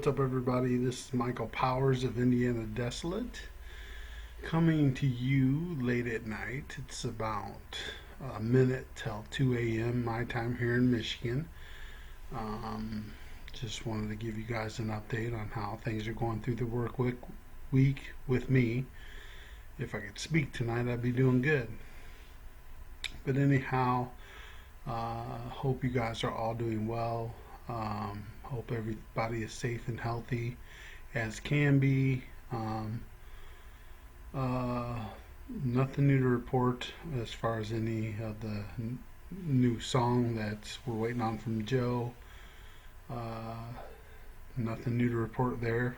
what's up, everybody? This is Michael Powers of Indianadesolate coming to you late at night. It's about a minute till 2 a.m. my time here in Michigan. Um, just wanted to give you guys an update on how things are going through the week with me. If I could speak tonight, I'd be doing good. But anyhow, hope you guys are all doing well. Hope everybody is safe and healthy as can be. Um, uh, Nothing new to report as far as any of the new song that we're waiting on from Joe. Uh, Nothing new to report there.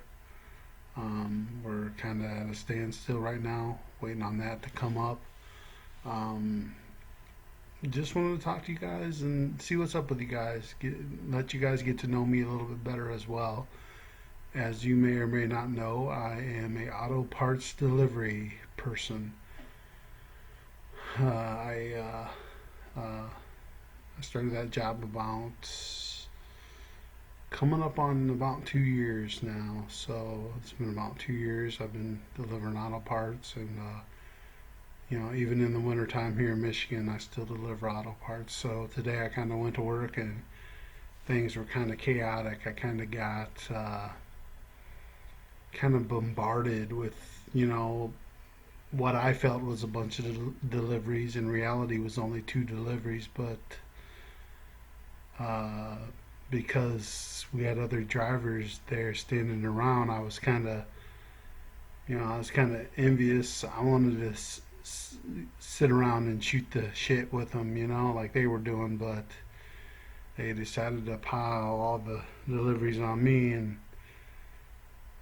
We're kind of at a standstill right now, waiting on that to come up. Um, just wanted to talk to you guys and see what's up with you guys. Let you guys get to know me a little bit better as well. As you may or may not know, I am a auto parts delivery person. I started that job about coming up on about 2 years now. So it's been about 2 years I've been delivering auto parts, and even in the wintertime here in Michigan, I still deliver auto parts. So today I kind of went to work and things were kind of chaotic. I kind of got kind of bombarded with, what I felt was a bunch of deliveries. In reality, was only two deliveries, but uh, because we had other drivers there standing around, I was kind of envious. I wanted to sit around and shoot the shit with them, like they were doing, but they decided to pile all the deliveries on me, and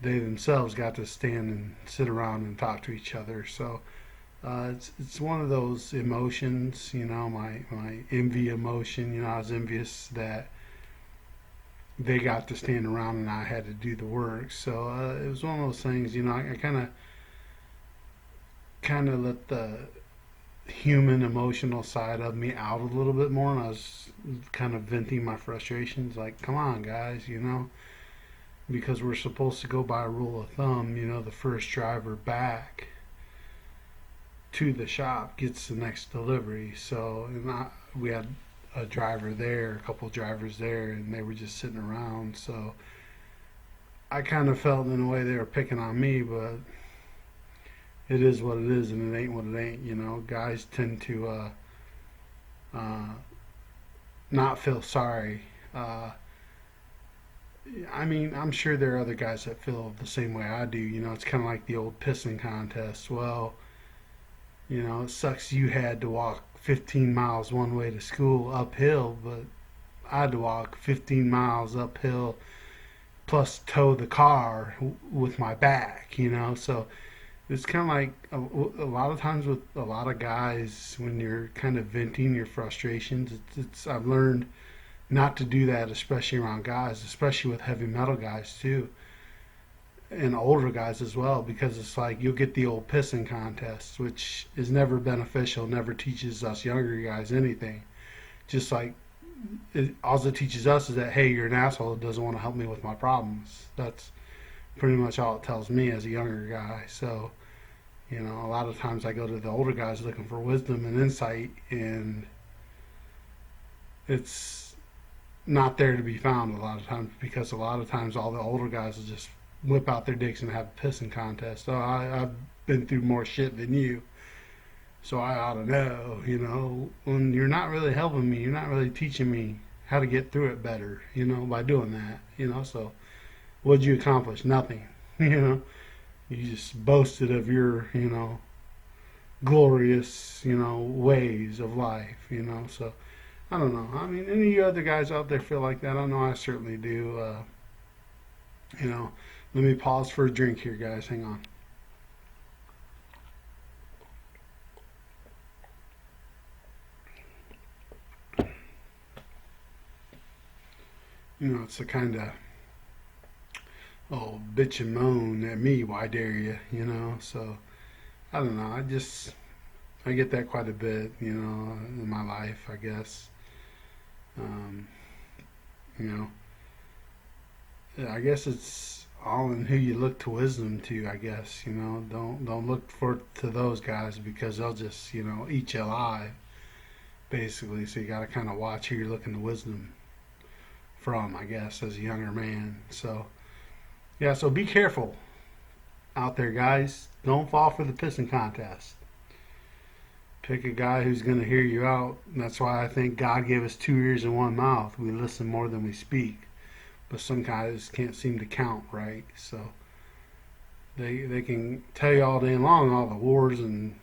they themselves got to stand and sit around and talk to each other. So it's one of those emotions, my envy emotion. I was envious that they got to stand around and I had to do the work. So it was one of those things. I kind of let the human emotional side of me out a little bit more, and I was kind of venting my frustrations. Like, come on, guys, because we're supposed to go by a rule of thumb. The first driver back to the shop gets the next delivery. So, we had a driver there, a couple drivers there, and they were just sitting around. So I kind of felt in a way they were picking on me, but it is what it is, and it ain't what it ain't. Guys tend to uh, not feel sorry. I'm sure there are other guys that feel the same way I do. It's kind of like the old pissing contest. Well, it sucks you had to walk 15 miles one way to school uphill, but I had to walk 15 miles uphill plus tow the car with my back, So it's kind of like a lot of times with a lot of guys, when you're kind of venting your frustrations, I've learned not to do that, especially around guys, especially with heavy metal guys too, and older guys as well, because it's like you'll get the old pissing contest, which is never beneficial, never teaches us younger guys anything. Just like all it teaches us is that, hey, you're an asshole that doesn't want to help me with my problems. That's pretty much all it tells me as a younger guy. So, a lot of times I go to the older guys looking for wisdom and insight, and it's not there to be found a lot of times, because a lot of times all the older guys will just whip out their dicks and have a pissing contest. So I've been through more shit than you, so I ought to know, when you're not really helping me, you're not really teaching me how to get through it better, by doing that, so what'd you accomplish? Nothing. You just boasted of your, glorious, ways of life, so I don't know. Any of you other guys out there feel like that? I know I certainly do. Let me pause for a drink here, guys. Hang on. It's a kind of, oh, bitch and moan at me, why dare you, So I don't know. I get that quite a bit, in my life, I guess. Um, you know, I guess it's all in who you look to wisdom to. I guess don't look for to those guys because they'll just eat you alive basically. So you got to kind of watch who you're looking to wisdom from. I guess as a younger man. So yeah, so be careful out there, guys. Don't fall for the pissing contest. Pick a guy who's going to hear you out. And that's why I think God gave us two ears and one mouth. We listen more than we speak. But some guys can't seem to count right. So they can tell you all day long all the wars and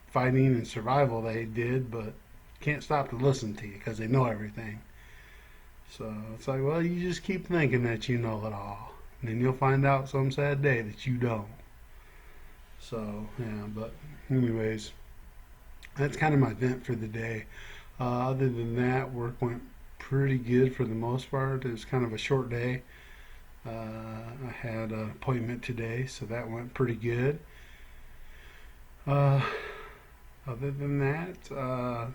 fighting and survival they did, but can't stop to listen to you because they know everything. So it's like, well, you just keep thinking that you know it all, and then you'll find out some sad day that you don't. So yeah, but anyways, that's kind of my vent for the day. Other than that, work went pretty good for the most part. It was kind of a short day. I had an appointment today, so that went pretty good. Uh, Other than that, I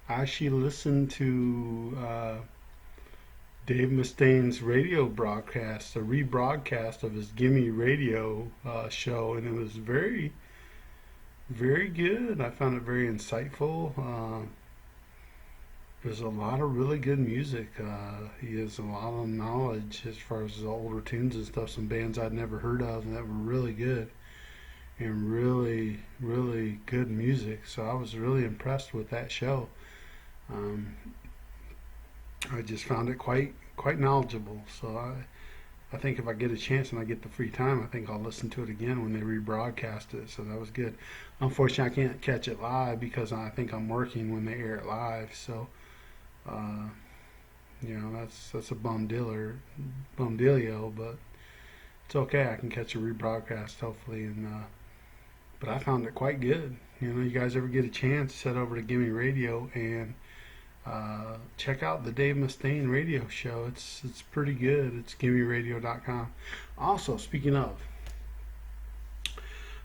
actually listened to Dave Mustaine's radio broadcast, a rebroadcast of his Gimme Radio show, and it was very, very good. I found it very insightful. There's a lot of really good music. He has a lot of knowledge as far as the older tunes and stuff, some bands I'd never heard of and that were really good and really, really good music. So I was really impressed with that show. Um, I just found it quite knowledgeable. So I think if I get a chance and I get the free time, I think I'll listen to it again when they rebroadcast it. So that was good. Unfortunately, I can't catch it live because I think I'm working when they air it live. So uh, that's a bum dealio, but it's okay. I can catch a rebroadcast hopefully, and but I found it quite good. You guys ever get a chance, head over to Gimme Radio and check out the Dave Mustaine radio show. It's pretty good. It's gimmeradio.com. Also, speaking of,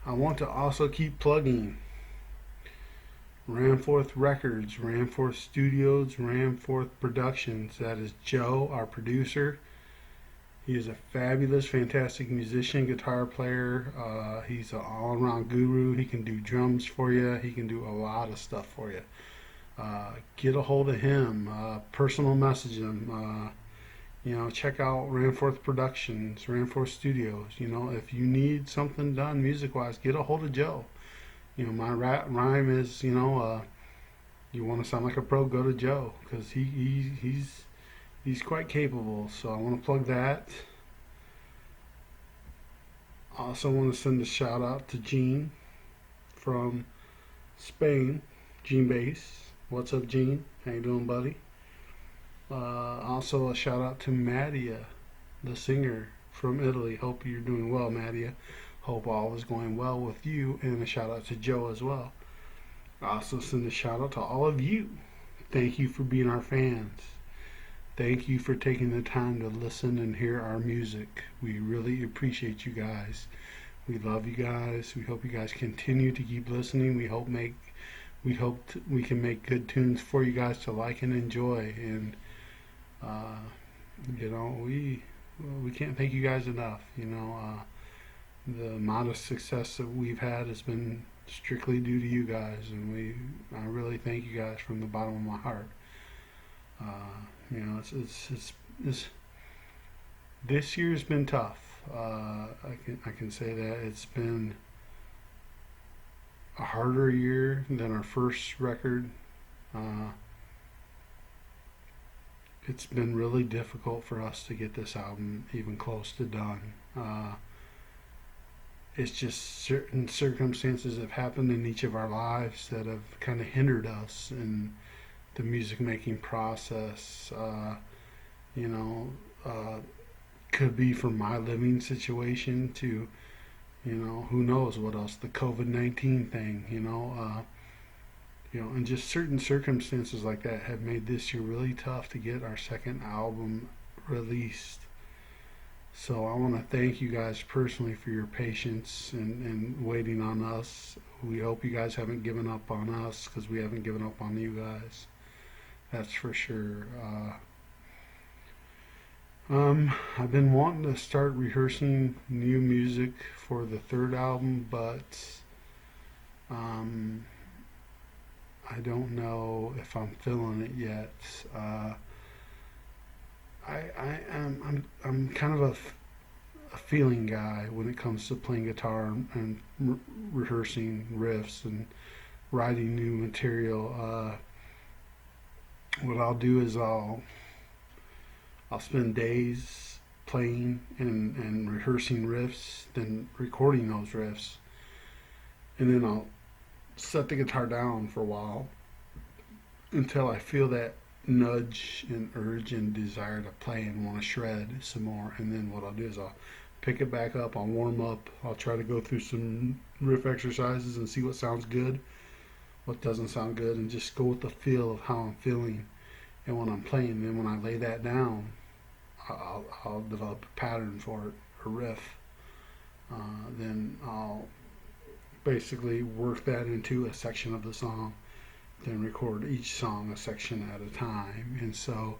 I want to also keep plugging Ramforth Records, Ramforth Studios, Ramforth Productions. That is Joe, our producer. He is a fabulous, fantastic musician, guitar player. He's an all-around guru. He can do drums for you. He can do a lot of stuff for you. Get a hold of him. Personal message him. Check out Ramforth Productions, Ramforth Studios. If you need something done music-wise, get a hold of Joe. My rhyme is, you want to sound like a pro, go to Joe, because he's quite capable. So I want to plug that. I also want to send a shout out to Gene from Spain, Gene Bass. What's up, Gene? How you doing, buddy? Also a shout out to Mattia, the singer from Italy. Hope you're doing well, Mattia. Hope all is going well with you, and a shout out to Joe as well. I also send a shout out to all of you. Thank you for being our fans. Thank you for taking the time to listen and hear our music. We really appreciate you guys. We love you guys. We hope you guys continue to keep listening. We hope we can make good tunes for you guys to like and enjoy. And we can't thank you guys enough. The modest success that we've had has been strictly due to you guys, and I really thank you guys from the bottom of my heart. It's this year's been tough. I can say that it's been a harder year than our first record. It's been really difficult for us to get this album even close to done. It's just certain circumstances have happened in each of our lives that have kind of hindered us in the music making process. Could be from my living situation to, who knows what else, the COVID-19 thing, and just certain circumstances like that have made this year really tough to get our second album released. So I want to thank you guys personally for your patience and waiting on us. We hope you guys haven't given up on us, because we haven't given up on you guys. That's for sure. I've been wanting to start rehearsing new music for the third album, but um, I don't know if I'm feeling it yet. Uh, I'm kind of a feeling guy when it comes to playing guitar and rehearsing riffs and writing new material. What I'll do is I'll spend days playing and rehearsing riffs, then recording those riffs, and then I'll set the guitar down for a while until I feel that nudge and urge and desire to play and want to shred some more. And then what I'll do is I'll pick it back up, I'll warm up, I'll try to go through some riff exercises and see what sounds good, what doesn't sound good, and just go with the feel of how I'm feeling. And when I'm playing, then when I lay that down, I'll develop a pattern for it, a riff. Then I'll basically work that into a section of the song, then record each song a section at a time. And so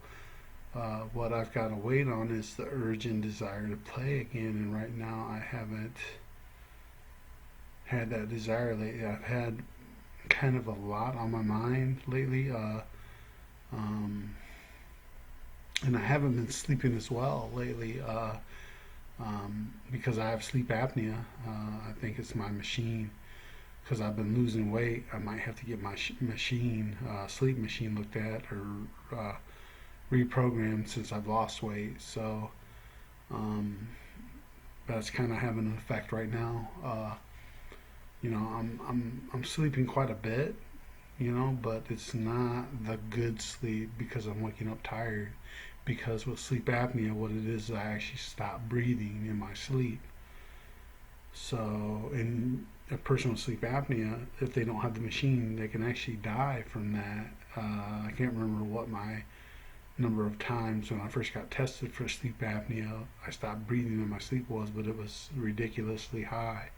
what I've got to wait on is the urge and desire to play again. And right now I haven't had that desire lately. I've had kind of a lot on my mind lately. Um, and I haven't been sleeping as well lately because I have sleep apnea. I think it's my machine. Because I've been losing weight, I might have to get my sleep machine looked at or reprogrammed since I've lost weight. So um, that's kind of having an effect right now. I'm sleeping quite a bit, but it's not the good sleep because I'm waking up tired. Because with sleep apnea, what it is I actually stop breathing in my sleep. So, in a person with sleep apnea, if they don't have the machine, they can actually die from that. I can't remember what my number of times when I first got tested for sleep apnea, I stopped breathing in my sleep was, but it was ridiculously high.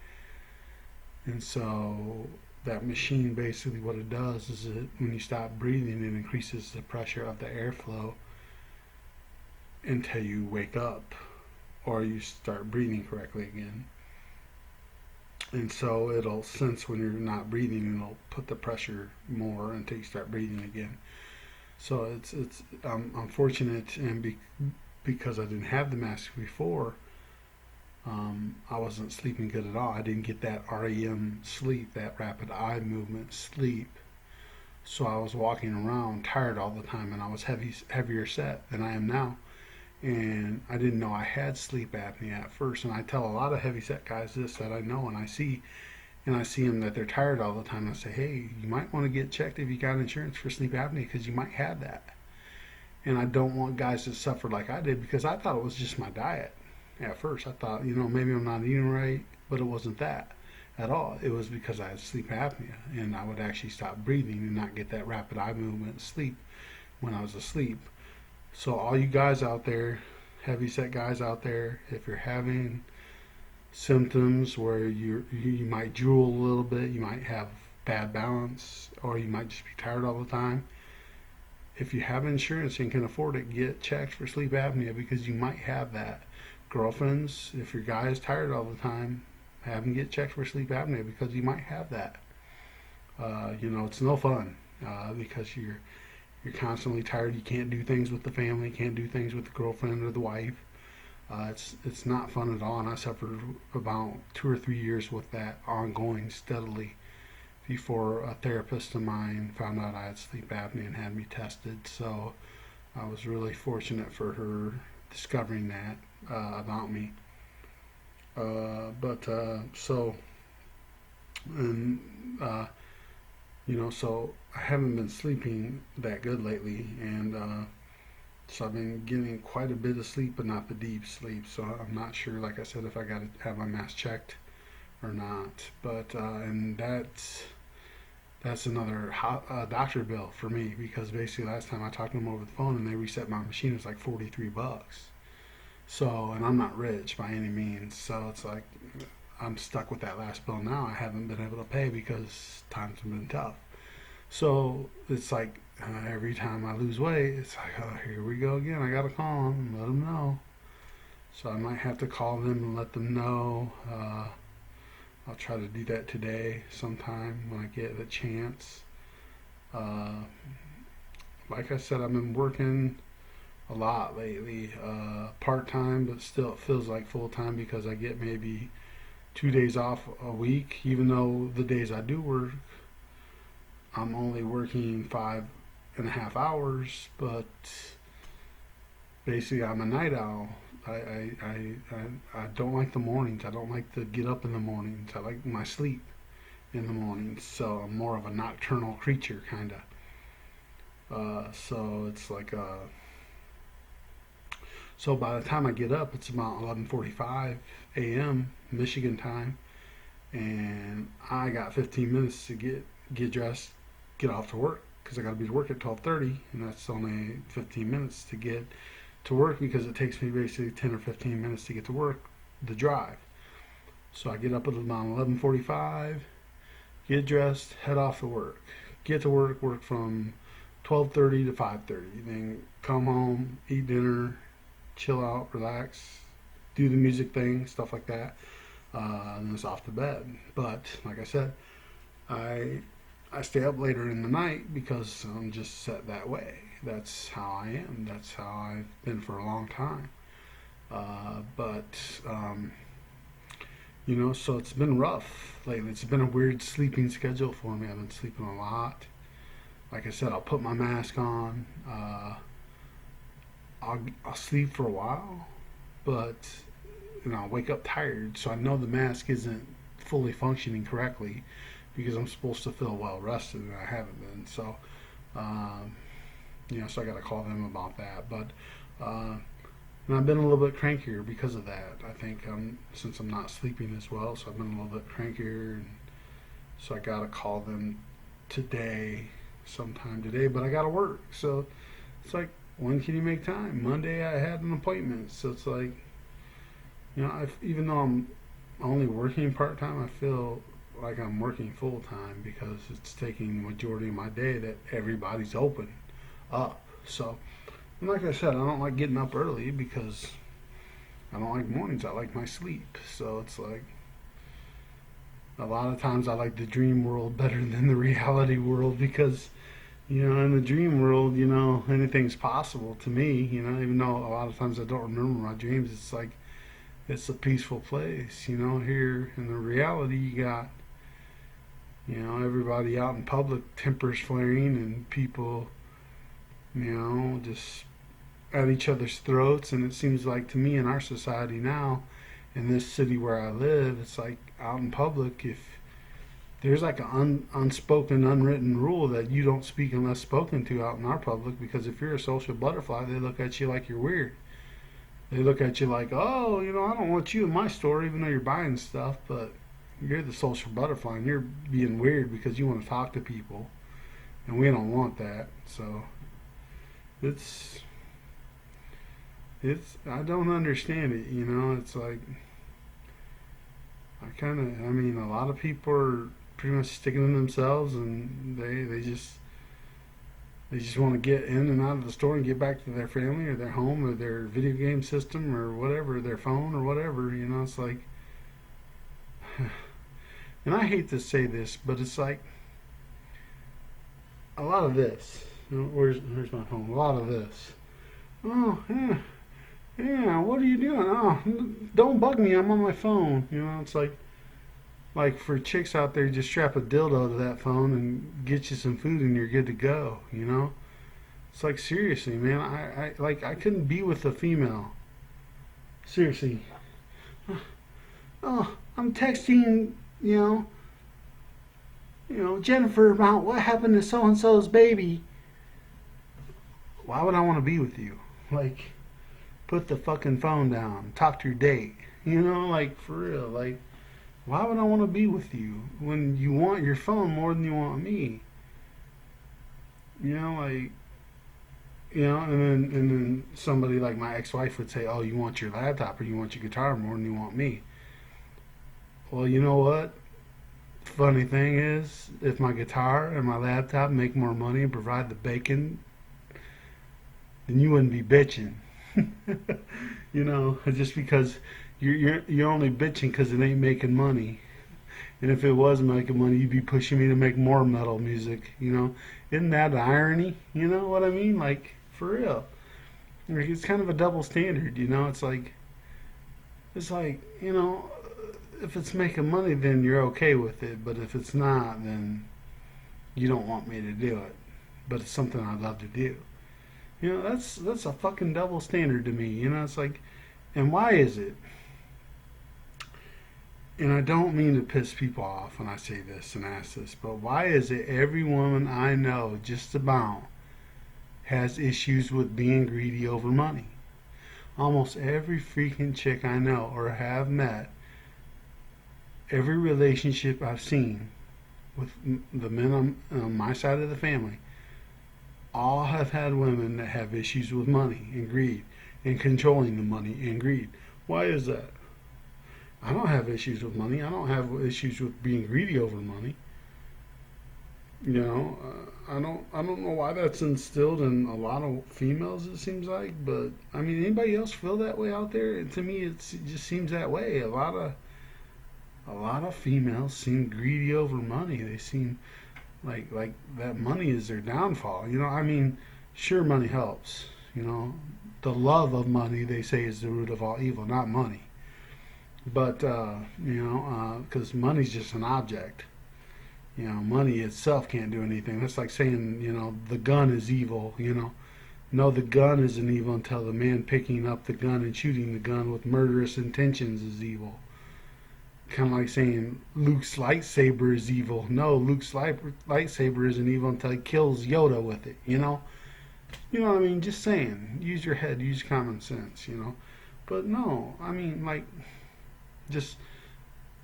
And so that machine basically what it does is when you stop breathing, it increases the pressure of the airflow until you wake up or you start breathing correctly again. And so it'll sense when you're not breathing, and it'll put the pressure more until you start breathing again. So it's unfortunate, and because I didn't have the mask before, I wasn't sleeping good at all. I didn't get that REM sleep, that rapid eye movement sleep. So I was walking around tired all the time, and I was heavier set than I am now. And I didn't know I had sleep apnea at first. And I tell a lot of heavy set guys this that I know, and I see them that they're tired all the time. I say, hey, you might want to get checked if you got insurance for sleep apnea because you might have that. And I don't want guys to suffer like I did because I thought it was just my diet at first. I thought, maybe I'm not eating right, but it wasn't that at all. It was because I had sleep apnea, and I would actually stop breathing and not get that rapid eye movement sleep when I was asleep. So all you guys out there, heavy set guys out there, if you're having symptoms where you might drool a little bit, you might have bad balance, or you might just be tired all the time, if you have insurance and can afford it, get checked for sleep apnea because you might have that. Girlfriends, if your guy is tired all the time, have him get checked for sleep apnea because you might have that. It's no fun because you're constantly tired. You can't do things with the family, can't do things with the girlfriend or the wife. It's not fun at all, and I suffered about 2 or 3 years with that ongoing steadily before a therapist of mine found out I had sleep apnea and had me tested. So I was really fortunate for her discovering that about me. But so and so I haven't been sleeping that good lately, and so I've been getting quite a bit of sleep, but not the deep sleep. So I'm not sure, like I said, if I got to have my mask checked or not. But and that's another doctor bill for me because basically last time I talked to them over the phone and they reset my machine, it was like $43. So, and I'm not rich by any means, so it's like I'm stuck with that last bill now. I haven't been able to pay because times have been tough. So it's like every time I lose weight, it's like, oh, here we go again. I gotta call them and let them know. So I might have to call them and let them know. I'll try to do that today sometime when I get a chance. Uh, like I said, I've been working a lot lately, part time, but still it feels like full time because I get maybe 2 days off a week, even though the days I do work, I'm only working 5.5 hours, but basically I'm a night owl. I don't like the mornings. I don't like to get up in the mornings. I like my sleep in the mornings. So I'm more of a nocturnal creature, kind of. So it's like so by the time I get up, it's about 11:45 a.m. Michigan time, and I got 15 minutes to get dressed, get off to work because I got to be to work at 12:30, and that's only 15 minutes to get to work because it takes me basically 10 or 15 minutes to get to work, the drive. So I get up at about 11:45, get dressed, head off to work. Get to work from 12:30 to 5:30. Then come home, eat dinner, chill out, relax, do the music thing, stuff like that. And it's off to bed. But like I said, I I stay up later in the night because I'm just set that way. That's how I am. That's how I've been for a long time. But so it's been rough lately. It's been a weird sleeping schedule for me. I've been sleeping a lot. Like I said, I'll put my mask on. I'll sleep for a while, but I'll wake up tired. So I know the mask isn't fully functioning correctly because I'm supposed to feel well rested and I haven't been. So, um, so I got to call them about that. But and I've been a little bit crankier because of that. I think since I'm not sleeping as well, so I've been a little bit crankier, and so I got to call them today, sometime today. But I got to work, so it's like, when can you make time? Monday I had an appointment, so it's like, even though I'm only working part time, I feel like I'm working full time because it's taking the majority of my day that everybody's open up. So, and like I said, I don't like getting up early because I don't like mornings. I like my sleep. So it's like a lot of times I like the dream world better than the reality world because in the dream world, anything's possible to me, even though a lot of times I don't remember my dreams. It's like, it's a peaceful place, here in the reality you got, everybody out in public, tempers flaring and people, just at each other's throats. And it seems like to me in our society now, in this city where I live, it's like out in public, if there's like an unspoken, unwritten rule that you don't speak unless spoken to out in our public, because if you're a social butterfly, they look at you like you're weird. They look at you like, oh, I don't want you in my store, even though you're buying stuff, but you're the social butterfly and you're being weird because you want to talk to people, and we don't want that. So it's I don't understand it. It's like, a lot of people are pretty much sticking to themselves, and they just want to get in and out of the store and get back to their family or their home or their video game system or whatever, their phone or whatever. It's like, and I hate to say this, but it's like a lot of this. Where's my phone? A lot of this. Oh, yeah. Yeah, what are you doing? Oh, don't bug me. I'm on my phone. It's like for chicks out there, just strap a dildo to that phone and get you some food and you're good to go. It's like, seriously, man. I couldn't be with a female. Seriously. Oh, I'm texting, Jennifer about what happened to so and so's baby. Why would I want to be with you? Like, put the fucking phone down. Talk to your date. Like, for real. Like, why would I want to be with you when you want your phone more than you want me? Like, and then somebody like my ex-wife would say, "Oh, you want your laptop or you want your guitar more than you want me." Well, you know what? Funny thing is, if my guitar and my laptop make more money and provide the bacon, then you wouldn't be bitching. Just because you're only bitching because it ain't making money. And if it was making money, you'd be pushing me to make more metal music. Isn't that irony? You know what I mean? Like, for real. Like, it's kind of a double standard. It's like if it's making money, then you're okay with it. But if it's not, then you don't want me to do it. But it's something I'd love to do. That's a fucking double standard to me. It's like, and why is it? And I don't mean to piss people off when I say this and ask this, but why is it every woman I know just about has issues with being greedy over money? Almost every freaking chick I know or have met, every relationship I've seen with the men on my side of the family, all have had women that have issues with money and greed and controlling the money and greed. Why is that? I don't have issues with money. I don't have issues with being greedy over money. I don't know why that's instilled in a lot of females. It seems like, but I mean, anybody else feel that way out there? And to me, it just seems that way. A lot of females seem greedy over money. They seem like that money is their downfall. I mean, sure, money helps. The love of money, they say, is the root of all evil, not money. But because money's just an object. Money itself can't do anything. That's like saying, the gun is evil. No, the gun isn't evil until the man picking up the gun and shooting the gun with murderous intentions is evil. Kind of like saying Luke's lightsaber is evil. No, Luke's lightsaber isn't evil until he kills Yoda with it. You know what I mean? Just saying. Use your head. Use common sense. But no, I mean, like, just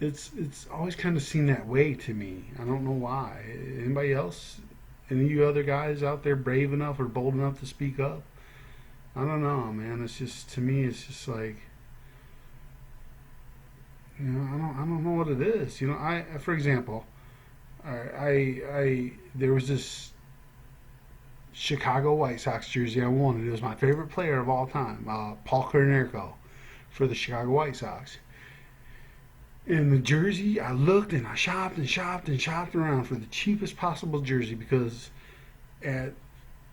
it's always kind of seemed that way to me. I don't know why. Anybody else? Any of you other guys out there brave enough or bold enough to speak up? I don't know, man. It's just, to me, it's just like, I don't know what it is. For example, I there was this Chicago White Sox jersey I wanted. It was my favorite player of all time, Paul Konerko, for the Chicago White Sox. In the jersey, I looked and I shopped and shopped and shopped around for the cheapest possible jersey, because at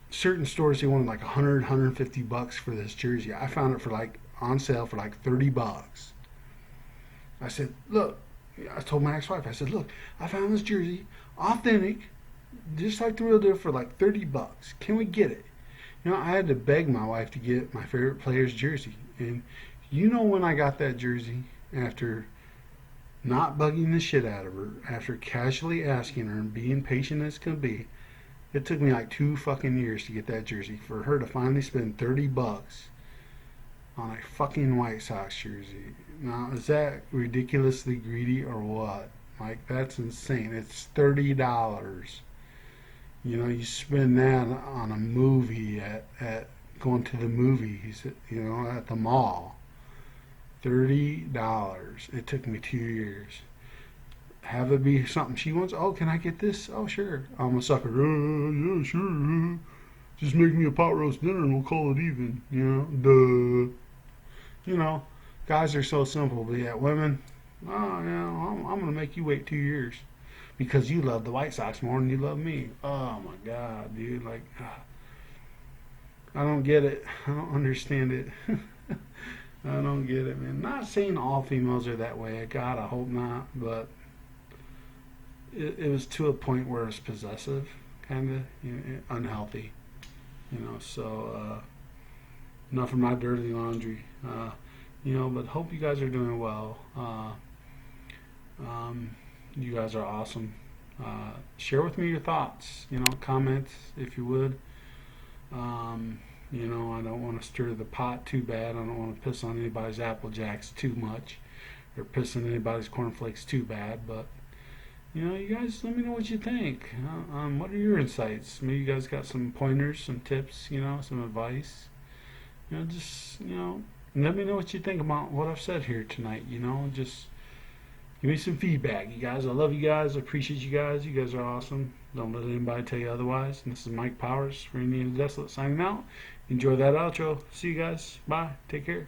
certain stores they wanted like 150 bucks for this jersey. I found it for like on sale for like 30 bucks. I said, look, I told my ex-wife, I said, look, I found this jersey, authentic, just like the real deal, for like 30 bucks. Can we get it? I had to beg my wife to get my favorite player's jersey. And when I got that jersey, after not bugging the shit out of her, after casually asking her and being patient as can be, it took me like 2 fucking years to get that jersey. For her to finally spend 30 bucks on a fucking White Sox jersey. Now, is that ridiculously greedy or what? Like, that's insane. It's $30. You spend that on a movie at going to the movies, at the mall. $30. It took me 2 years. Have it be something she wants. Oh, can I get this? Oh, sure. I'm a sucker. Yeah, sure. Just make me a pot roast dinner and we'll call it even. Duh. Guys are so simple, but yeah, women, oh, I'm going to make you wait 2 years because you love the White Sox more than you love me. Oh, my God, dude. Like, I don't get it. I don't understand it. I don't get it, man. Not saying all females are that way. God, I hope not. But it was to a point where it's possessive, kind of, unhealthy. So enough of my dirty laundry. But hope you guys are doing well. You guys are awesome. Share with me your thoughts. Comment if you would. I don't want to stir the pot too bad. I don't want to piss on anybody's Apple Jacks too much, or piss on anybody's cornflakes too bad. But you guys, let me know what you think. What are your insights? Maybe you guys got some pointers, some tips, some advice. Just let me know what you think about what I've said here tonight. Just Give me some feedback, you guys. I love you guys. I appreciate you guys. You guys are awesome. Don't let anybody tell you otherwise. And this is Mike Powers for Indiana Desolate signing out. Enjoy that outro. See you guys. Bye. Take care.